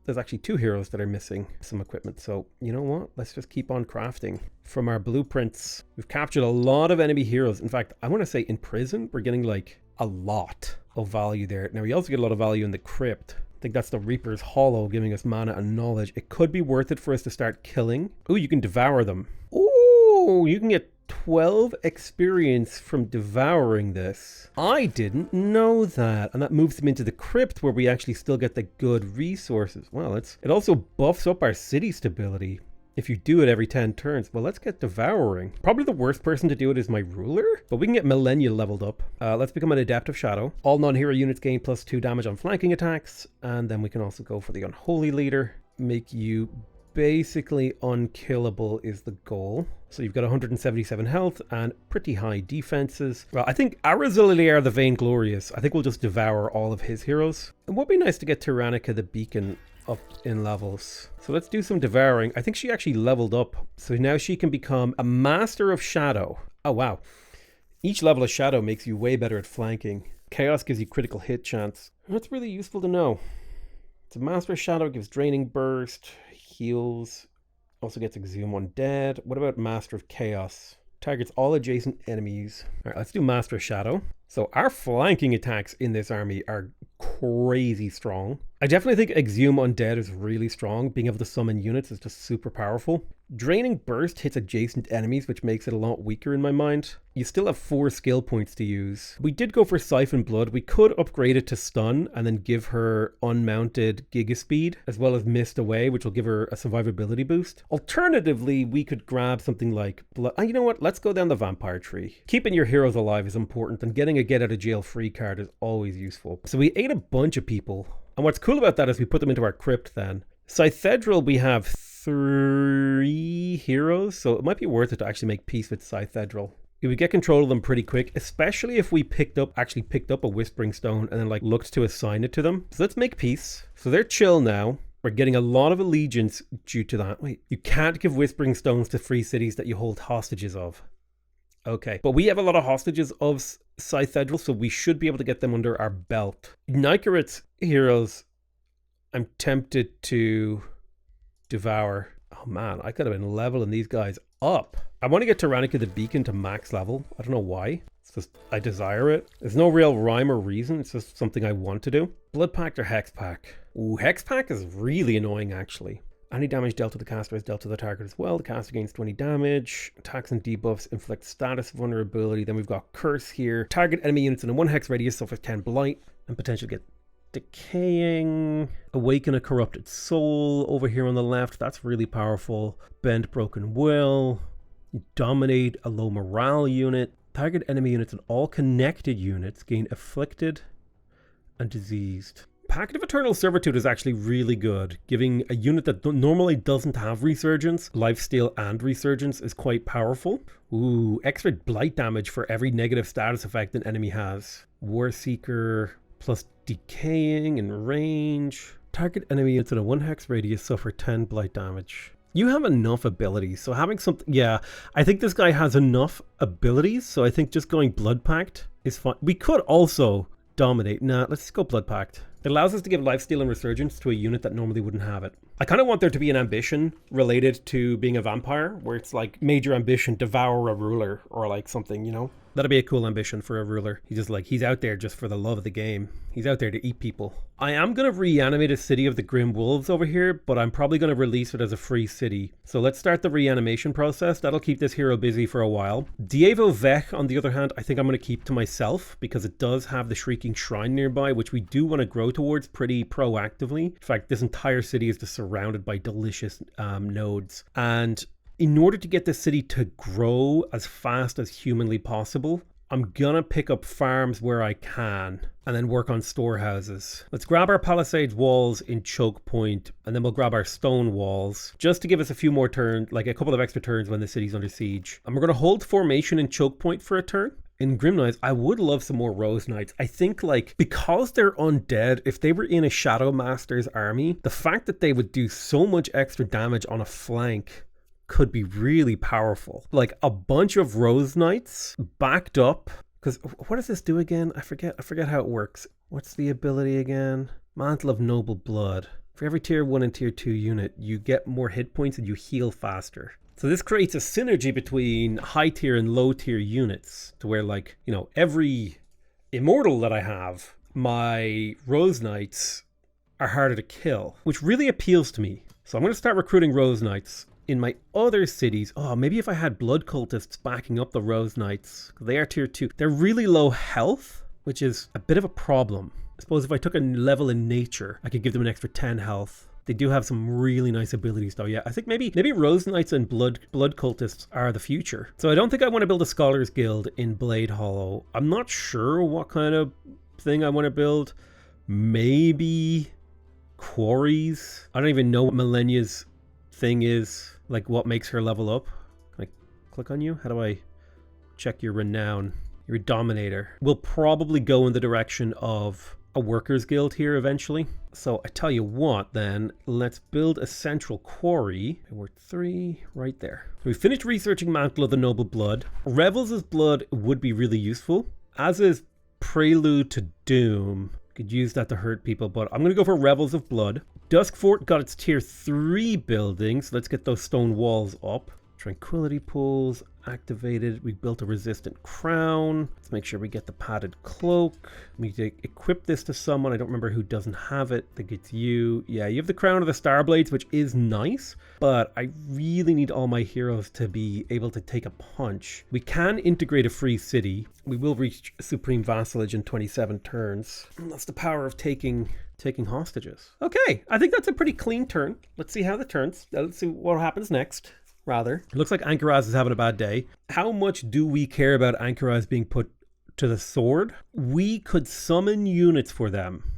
there's actually 2 heroes that are missing some equipment. So you know what? Let's just keep on crafting. From our blueprints, we've captured a lot of enemy heroes. In fact, I want to say in prison, we're getting like a lot of value there. Now we also get a lot of value in the crypt. I think that's the Reaper's Hollow giving us mana and knowledge. It could be worth it for us to start killing. Oh, you can devour them. Oh, you can get 12 experience from devouring this. I didn't know that. And that moves them into the crypt where we actually still get the good resources. Well, it also buffs up our city stability if you do it every 10 turns. Well, let's get devouring. Probably the worst person to do it is my ruler, but we can get Millennia leveled up. Let's become an Adept of Shadow. All non-hero units gain +2 damage on flanking attacks. And then we can also go for the Unholy Leader. Make you basically unkillable is the goal. So you've got 177 health and pretty high defenses. Well, I think Arazilier the Vainglorious, I think we'll just devour all of his heroes. It would be nice to get Tyrannica the Beacon up in levels. So let's do some devouring. I think she actually leveled up. So now she can become a Master of Shadow. Oh, wow. Each level of Shadow makes you way better at flanking. Chaos gives you critical hit chance. That's really useful to know. So Master of Shadow gives Draining Burst, heals, also gets Exhume Undead. What about Master of Chaos? Targets all adjacent enemies. All right, let's do Master of Shadow. So our flanking attacks in this army are crazy strong. I definitely think Exhume Undead is really strong. Being able to summon units is just super powerful. Draining Burst hits adjacent enemies, which makes it a lot weaker in my mind. You still have 4 skill points to use. We did go for Siphon Blood. We could upgrade it to Stun and then give her unmounted Giga Speed, as well as Mist Away, which will give her a survivability boost. Alternatively, we could grab something like Blood. You know what? Let's go down the Vampire tree. Keeping your heroes alive is important, and getting a get out of jail free card is always useful. So we ate a bunch of people. And what's cool about that is we put them into our crypt then. Scythedral, we have 3 heroes, so it might be worth it to actually make peace with Scythedral. We would get control of them pretty quick, especially if we actually picked up a Whispering Stone and then like looked to assign it to them. So let's make peace. So they're chill now. We're getting a lot of allegiance due to that. Wait, you can't give Whispering Stones to free cities that you hold hostages of. Okay, but we have a lot of hostages of Scythedral, so we should be able to get them under our belt. Nykarit's heroes, I'm tempted to devour. Oh man, I could have been leveling these guys up. I want to get Tyrannica the Beacon to max level. I don't know why. It's just, I desire it. There's no real rhyme or reason. It's just something I want to do. Blood Pact or Hex Pack? Ooh, Hex Pack is really annoying actually. Any damage dealt to the caster is dealt to the target as well. The caster gains 20 damage. Attacks and debuffs inflict status vulnerability. Then we've got Curse here. Target enemy units in a 1 hex radius suffers 10 blight and potentially get decaying. Awaken a corrupted soul over here on the left. That's really powerful. Bend broken will. Dominate a low morale unit. Target enemy units and all connected units gain afflicted and diseased. Pact of Eternal Servitude is actually really good. Giving a unit that normally doesn't have Resurgence, Lifesteal and Resurgence is quite powerful. Ooh, extra blight damage for every negative status effect an enemy has. War Seeker plus decaying and range. Target enemy units in a 1 hex radius suffer 10 blight damage. You have enough abilities, so having something... Yeah, I think this guy has enough abilities, so I think just going Blood Pact is fine. We could also dominate. Nah, let's go Blood Pact. It allows us to give Lifesteal and Resurgence to a unit that normally wouldn't have it. I kind of want there to be an ambition related to being a vampire, where it's like major ambition, devour a ruler, or like something, you know? That'd be a cool ambition for a ruler. He's out there just for the love of the game. He's out there to eat people. I am going to reanimate a city of the Grim Wolves over here, but I'm probably going to release it as a free city. So let's start the reanimation process. That'll keep this hero busy for a while. Dievo Vech, on the other hand, I think I'm going to keep to myself because it does have the Shrieking Shrine nearby, which we do want to grow towards pretty proactively. In fact, this entire city is just surrounded by delicious nodes. And in order to get this city to grow as fast as humanly possible, I'm gonna pick up farms where I can and then work on storehouses. Let's grab our palisades walls in Choke Point, and then we'll grab our stone walls just to give us a few more turns, like a couple of extra turns when the city's under siege. And we're gonna hold formation in Choke Point for a turn. In Grim Knights, I would love some more Rose Knights. I think, like, because they're undead, if they were in a Shadow Master's army, the fact that they would do so much extra damage on a flank could be really powerful. Like a bunch of Rose Knights backed up. Because what does this do again? I forget how it works. What's the ability again? Mantle of Noble Blood. For every tier 1 and tier 2 unit, you get more hit points and you heal faster. So this creates a synergy between high tier and low tier units to where, like, you know, every immortal that I have, my Rose Knights are harder to kill, which really appeals to me. So I'm going to start recruiting Rose Knights in my other cities. Oh, maybe if I had Blood Cultists backing up the Rose Knights, they are tier 2. They're really low health, which is a bit of a problem. I suppose if I took a level in nature, I could give them an extra 10 health. They do have some really nice abilities though. Yeah, I think maybe Rose Knights and Blood Cultists are the future. So I don't think I want to build a Scholars Guild in Blade Hollow. I'm not sure what kind of thing I want to build. Maybe quarries. I don't even know what Millennia's thing is. Like what makes her level up. Can I click on you? How do I check your renown? Your Dominator. We'll probably go in the direction of a workers guild here eventually. So I tell you what then, let's build a central quarry. We're 3 right there. We finished researching Mantle of the Noble Blood. Revels' Blood would be really useful, as is Prelude to Doom. Could use that to hurt people, but I'm going to go for Revels of Blood. Dusk Fort got its tier 3 buildings. Let's get those stone walls up. Tranquility pools activated. We built a resistant crown. Let's make sure we get the padded cloak. We need to equip this to someone. I don't remember who doesn't have it. I think it's you. Yeah, you have the crown of the Starblades, which is nice, but I really need all my heroes to be able to take a punch. We can integrate a free city. We will reach supreme vassalage in 27 turns. That's the power of taking hostages. Okay, I think that's a pretty clean turn. Let's see how that turns. Let's see what happens next. Rather, it looks like Ankaraz is having a bad day. How much do we care about Ankaraz being put to the sword? We could summon units for them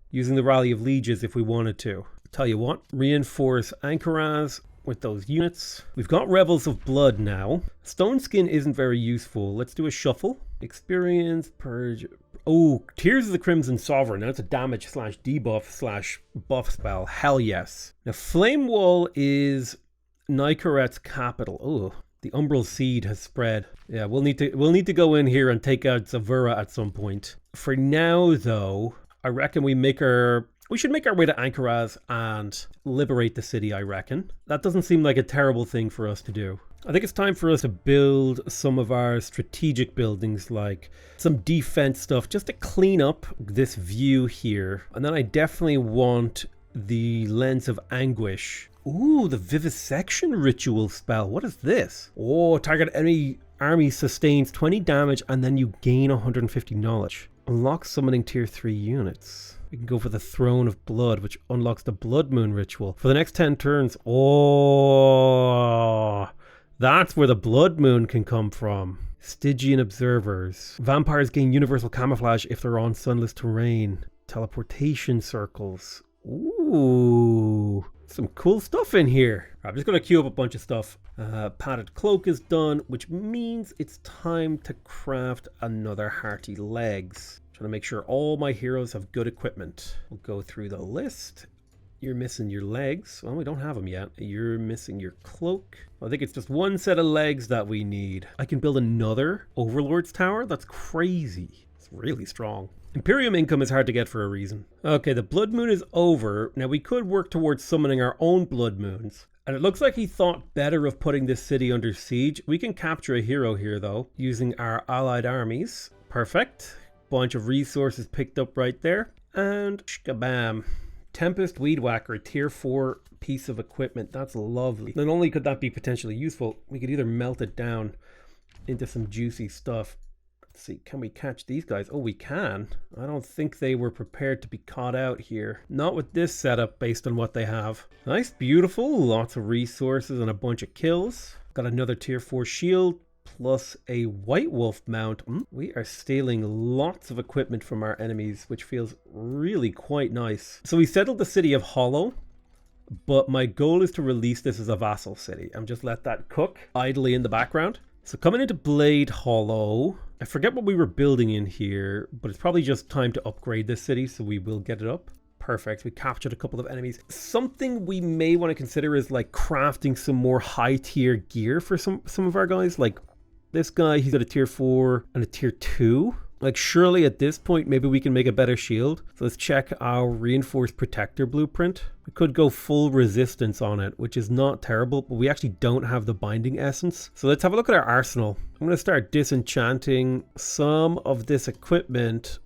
using the Rally of Lieges if we wanted to. Tell you what, reinforce Ankaraz with those units. We've got Revels of Blood now. Stone Skin isn't very useful. Let's do a shuffle. Experience, purge. Oh, Tears of the Crimson Sovereign. Now it's a damage / debuff / buff spell. Hell yes. Now Flame Wall is Nykaret's capital. Oh, the Umbral Seed has spread. Yeah, we'll need to go in here and take out Zavura at some point. For now, though, I reckon we should make our way to Ankaraz and liberate the city, I reckon. That doesn't seem like a terrible thing for us to do. I think it's time for us to build some of our strategic buildings, like some defense stuff, just to clean up this view here. And then I definitely want the Lens of Anguish. Ooh, the Vivisection Ritual spell. What is this? Oh, target enemy army sustains 20 damage and then you gain 150 knowledge. Unlock summoning tier 3 units. We can go for the Throne of Blood, which unlocks the Blood Moon Ritual. For the next 10 turns. Oh, that's where the Blood Moon can come from. Stygian Observers. Vampires gain universal camouflage if they're on sunless terrain. Teleportation circles. Ooh, some cool stuff in here. I'm just going to queue up a bunch of stuff. Padded cloak is done, which means it's time to craft another hearty legs. Trying to make sure all my heroes have good equipment. We'll go through the list. You're missing your legs. Well, we don't have them yet. You're missing your cloak. I think it's just one set of legs that we need. I can build another Overlord's Tower? That's crazy. It's really strong. Imperium income is hard to get for a reason. Okay, the Blood Moon is over. Now we could work towards summoning our own Blood Moons. And it looks like he thought better of putting this city under siege. We can capture a hero here though, using our allied armies. Perfect. Bunch of resources picked up right there. And shkabam. Tempest Weed Whacker, tier 4 piece of equipment. That's lovely. Not only could that be potentially useful, we could either melt it down into some juicy stuff. See, can we catch these guys? Oh, we can. I don't think they were prepared to be caught out here. Not with this setup based on what they have. Nice, beautiful, lots of resources and a bunch of kills. Got another tier 4 shield plus a White Wolf mount. We are stealing lots of equipment from our enemies, which feels really quite nice. So we settled the city of Hollow, but my goal is to release this as a vassal city. I'm just let that cook idly in the background. So coming into Blade Hollow, I forget what we were building in here, but it's probably just time to upgrade this city, so we will get it up. Perfect, we captured a couple of enemies. Something we may want to consider is like crafting some more high tier gear for some of our guys. Like this guy, he's got a tier 4 and a tier 2. Like, surely at this point, maybe we can make a better shield. So let's check our reinforced protector blueprint. We could go full resistance on it, which is not terrible, but we actually don't have the binding essence. So let's have a look at our arsenal. I'm going to start disenchanting some of this equipment.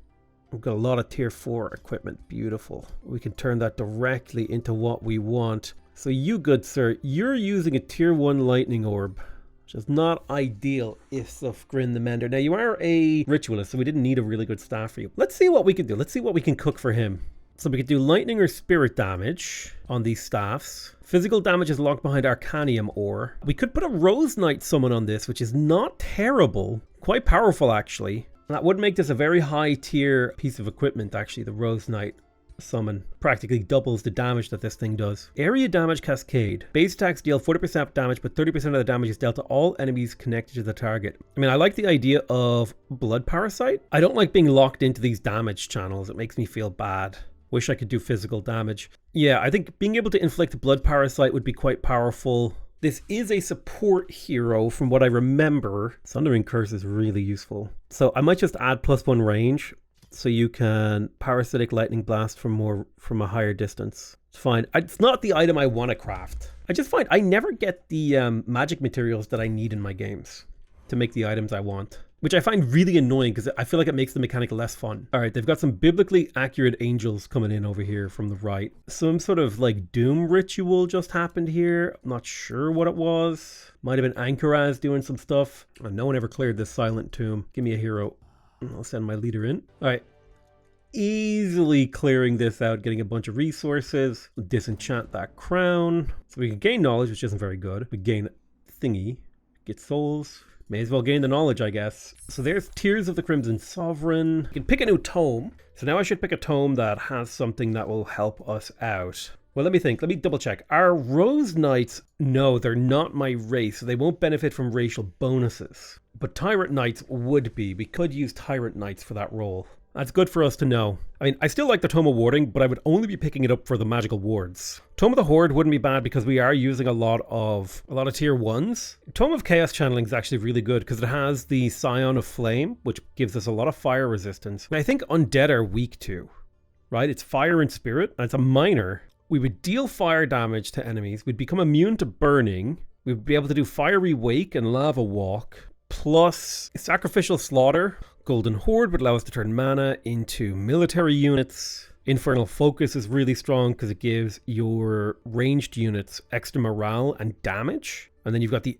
We've got a lot of tier 4 equipment. Beautiful. We can turn that directly into what we want. So you, good sir, you're using a tier 1 lightning orb, which is not ideal if of Grin the Mender. Now, you are a ritualist, so we didn't need a really good staff for you. Let's see what we can do. Let's see what we can cook for him. So we could do lightning or spirit damage on these staffs. Physical damage is locked behind Arcanium ore. We could put a Rose Knight summon on this, which is not terrible. Quite powerful, actually. That would make this a very high tier piece of equipment, actually, the Rose Knight summon. Practically doubles the damage that this thing does. Area damage cascade. Base attacks deal 40% damage, but 30% of the damage is dealt to all enemies connected to the target. I mean, I like the idea of Blood Parasite. I don't like being locked into these damage channels. It makes me feel bad. Wish I could do physical damage. Yeah, I think being able to inflict Blood Parasite would be quite powerful. This is a support hero from what I remember. Sundering Curse is really useful. So I might just add +1 range so you can Parasitic Lightning Blast from a higher distance. It's fine. It's not the item I want to craft. I just find I never get the magic materials that I need in my games to make the items I want, which I find really annoying because I feel like it makes the mechanic less fun. All right, they've got some biblically accurate angels coming in over here from the right. Some sort of like doom ritual just happened here. I'm not sure what it was. Might have been Ankaraz doing some stuff. Oh, no one ever cleared this silent tomb. Give me a hero. I'll send my leader in. All right. Easily clearing this out, getting a bunch of resources. Disenchant that crown. So we can gain knowledge, which isn't very good. We gain thingy. Get souls. May as well gain the knowledge, I guess. So there's Tears of the Crimson Sovereign. You can pick a new tome. So now I should pick a tome that has something that will help us out. Well, let me think. Let me double check. Our Rose Knights, no, they're not my race. So they won't benefit from racial bonuses. But Tyrant Knights would be. We could use Tyrant Knights for that role. That's good for us to know. I mean, I still like the Tome of Warding, but I would only be picking it up for the magical wards. Tome of the Horde wouldn't be bad because we are using a lot of tier 1s. Tome of Chaos Channeling is actually really good because it has the Scion of Flame, which gives us a lot of fire resistance. And I think Undead are weak to, right? It's fire and spirit, and it's a minor. We would deal fire damage to enemies. We'd become immune to burning. We would be able to do Fiery Wake and Lava Walk, plus Sacrificial Slaughter. Golden Horde would allow us to turn mana into military units. Infernal Focus is really strong because it gives your ranged units extra morale and damage. And then you've got the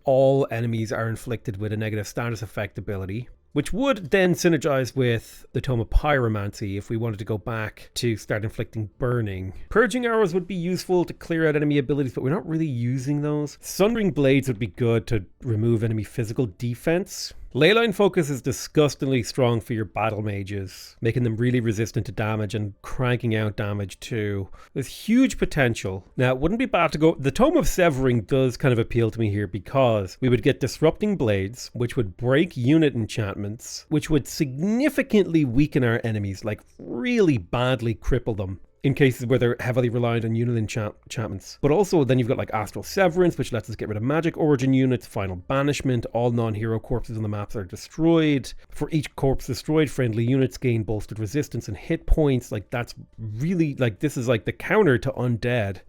all enemies are inflicted with a negative status effect ability, which would then synergize with the Tome of Pyromancy if we wanted to go back to start inflicting burning. Purging Arrows would be useful to clear out enemy abilities, but we're not really using those. Sundering Blades would be good to remove enemy physical defense. Leyline Focus is disgustingly strong for your battle mages, making them really resistant to damage and cranking out damage too. There's huge potential. Now, it wouldn't be bad to go... The Tome of Severing does kind of appeal to me here because we would get Disrupting Blades, which would break unit enchantments, which would significantly weaken our enemies, like really badly cripple them in cases where they're heavily reliant on unit enchantments. But also then you've got like Astral Severance, which lets us get rid of magic origin units, Final Banishment, all non-hero corpses on the maps are destroyed. For each corpse destroyed, friendly units gain bolstered resistance and hit points. Like that's really, like this is like the counter to Undead.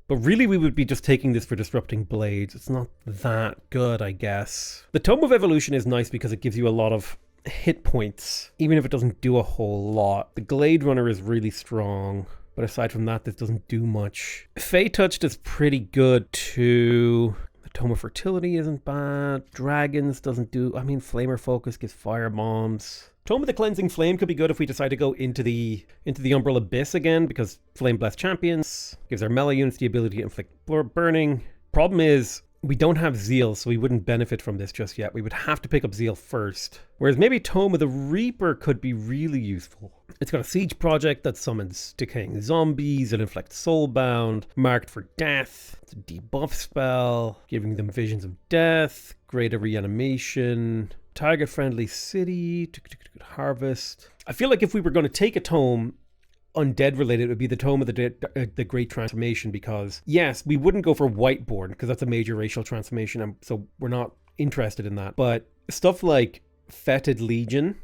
But really we would be just taking this for Disrupting Blades. It's not that good, I guess. The Tome of Evolution is nice because it gives you a lot of hit points, even if it doesn't do a whole lot. The Glade Runner is really strong, but aside from that, this doesn't do much. Fey Touched is pretty good too. The Tome of Fertility isn't bad. Dragons doesn't do... I mean, Flamer Focus gives fire bombs. Tome of the Cleansing Flame could be good if we decide to go into the Umbral Abyss again, because Flame Blessed Champions gives our melee units the ability to inflict burning. Problem is, we don't have Zeal, so we wouldn't benefit from this just yet. We would have to pick up Zeal first. Whereas maybe Tome of the Reaper could be really useful. It's got a siege project that summons decaying zombies, it inflicts soulbound, marked for death. It's a debuff spell, giving them visions of death, greater reanimation, target friendly city, harvest. I feel like if we were going to take a tome undead related, it would be the Tome of the Great Transformation, because yes, we wouldn't go for Whiteborn because that's a major racial transformation, and so we're not interested in that. But stuff like Fetid Legion,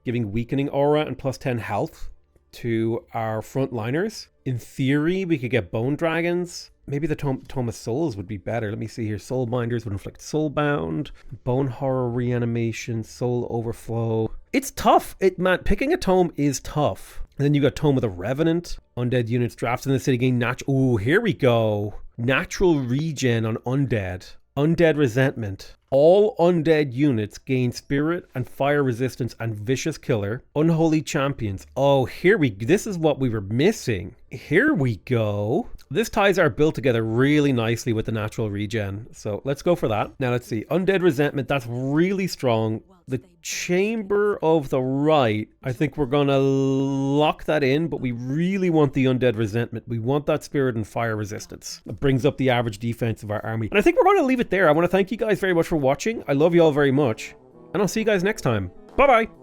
giving weakening aura and plus 10 health to our frontliners. In theory, we could get Bone Dragons. Maybe the Tome of Souls would be better. Let me see here. Soul Binders would inflict Soulbound. Bone Horror Reanimation. Soul Overflow. It's tough. Man, picking a tome is tough. And then you got Tome of the Revenant. Undead units drafted in the city gain natural... Ooh, here we go. Natural regen on undead. Undead Resentment. All undead units gain spirit and fire resistance and vicious killer. Unholy champions. Oh, this is what we were missing. Here we go. This ties our build together really nicely with the natural regen. So let's go for that. Now let's see. Undead Resentment, that's really strong. The Chamber of the Right, I think we're going to lock that in, but we really want the Undead Resentment. We want that spirit and fire resistance. It brings up the average defense of our army. And I think we're going to leave it there. I want to thank you guys very much for watching. I love you all very much. And I'll see you guys next time. Bye-bye.